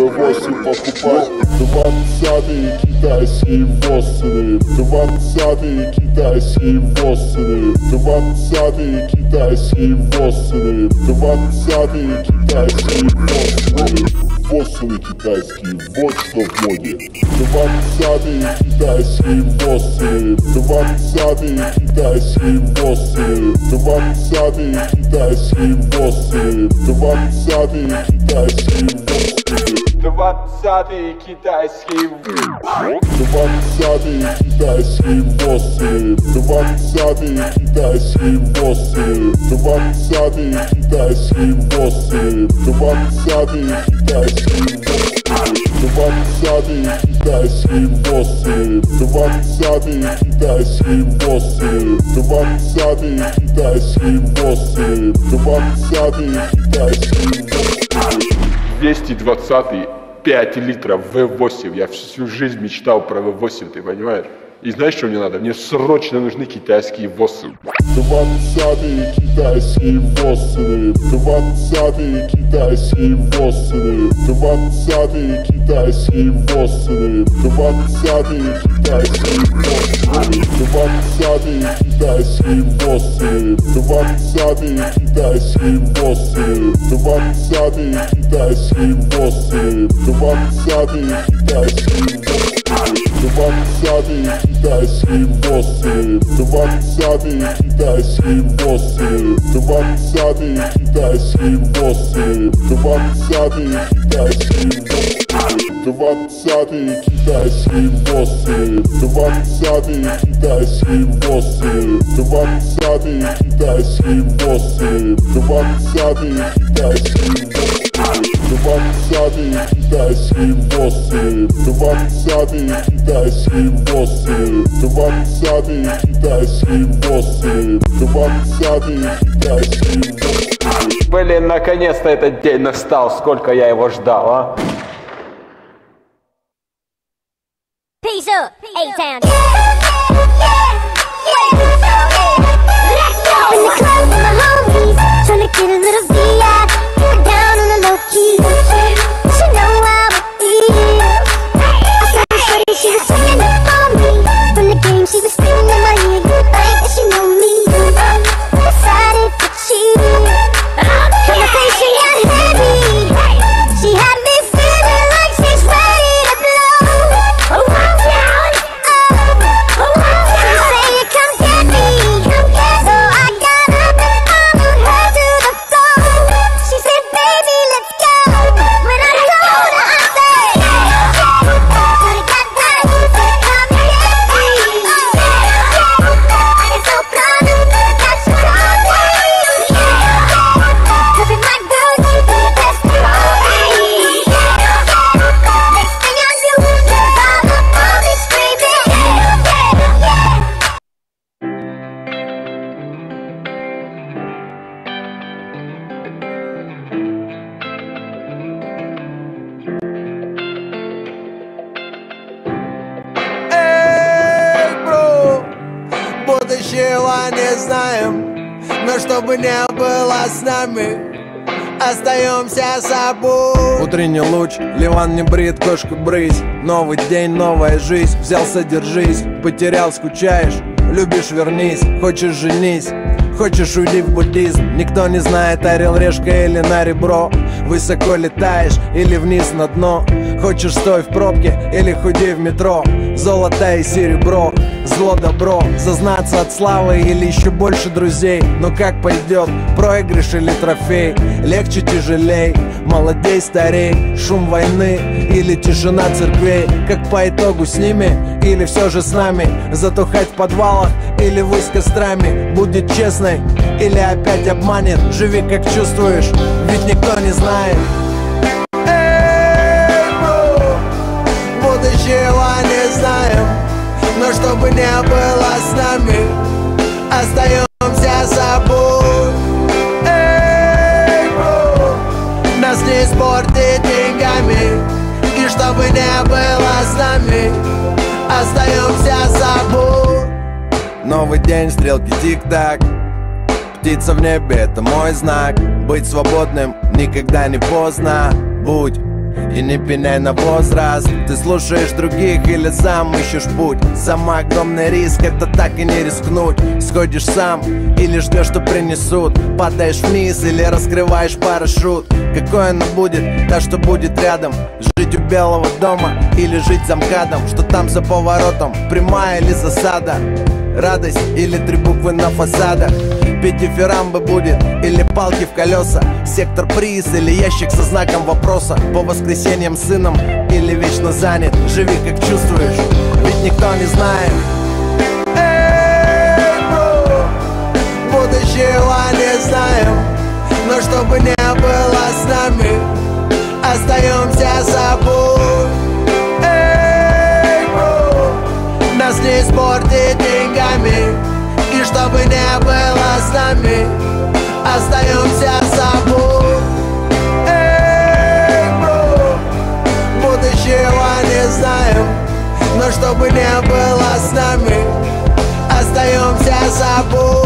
V8 покупать. 20-е китайские воссоны, 20-е китайские воссоны, 20-е китайские воссоны, 20-е китайские воссоны. Воссоны китайские, вот что в моде. 20-е китайские воссоны, 20-е китайские воссоны, 20-е китайские воссоны, 20-е китайские воссоны. 20-е китайские 20-е китайские воссоны, 20-е китайские воссоны, 20-е китайские воссоны, 20-е китайские воссоны. 20-е китайские воссоны, 20-е китайские воссоны, 20-е китайские воссоны, 20-е китайские воссоны. 220-й, 5 литров V8. Я всю жизнь мечтал про V8, ты понимаешь? И знаешь, что мне надо? Мне срочно нужны китайские воссы. 20-е китайские воссоны, 20-е китайские воссоны, 20-е китайские воссоны, 20-е китайские воссоны, 20-е китайские воссоны, 20-е китайские воссоны, 20-е китайские воссоны, 20-е китайские воссоны. 20-е китайские воссоны, 20-е китайские воссоны, 20-е китайские воссоны, 20-е китайские воссоны, 20-е китайские воссоны, 20-е китайские воссоны, 20-е китайские воссоны, 20-е китайские воссоны. 20-е китайские воссоны, 20-е китайские воссоны, 20-е китайские воссоны, 20-е китайские воссоны. Блин, наконец-то этот день настал, сколько я его ждал, а? Peace up, A-Town. In the club with my homies, tryna get a little VI. Down on the low key, she know how it feels. I saw her shorty, she was swinging up on me. From the game, she was singing in my ear. You think that she know me? Decided to cheat. From the face, she got heavy. She had me feeling like she's ready to blow. Oh, down. She say you come get me. So I got up and followed her to the floor. She said, baby, let's go. When I told her, I said, should've got that, come get me. I get so proud of that she called me. Cause in my girl, she be the best for me. Next thing I knew, all up on me screaming. Эй, бро, будущего не знаем, но чтобы не было с нами, остаемся собой. Утренний луч, Ливан не брит, кошку брысь. Новый день, новая жизнь, взялся, держись. Потерял, скучаешь, любишь, вернись. Хочешь, женись, хочешь, уйди в буддизм. Никто не знает, орел, решка или на ребро. Высоко летаешь или вниз на дно. Хочешь, стой в пробке или худи в метро. Золото и серебро, зло, добро. Зазнаться от славы или еще больше друзей. Но как пойдет, проигрыш или трофей? Легче, тяжелей, молодей, старей. Шум войны или тишина церквей? Как по итогу с ними или все же с нами? Затухать в подвалах или высь кострами? Будет честной или опять обманет? Живи как чувствуешь, ведь никто не знает. Эй, бро, будущего не знаем, но чтобы не было с нами, остаемся собой. Эй, бро, нас не испортит деньгами, и чтобы не было с нами, остаемся собой. Новый день, стрелки тик-так. Птица в небе, это мой знак. Быть свободным никогда не поздно. Будь И не пеняй на возраст. Ты слушаешь других или сам ищешь путь? Самый огромный риск — это так и не рискнуть. Сходишь сам или ждешь, что принесут? Падаешь вниз или раскрываешь парашют? Какой оно будет, та, что будет рядом? Жить у Белого дома или жить за МКАДом? Что там за поворотом, прямая или засада? Радость или 3 буквы на фасадах? Петь дифирамбы будет или палки в колеса? Сектор приз или ящик со знаком вопроса? По воскресеньям с сыном или вечно занят? Живи как чувствуешь, ведь никто не знает. Эй, бро, будущего не знаем, но чтобы не было с нами, остаемся собой. Эй, бро, нас не испортит деньгами, и чтобы не было с нами, остаемся собой. Эй, бро, будущего не знаем, но чтобы не было с нами, остаемся собой.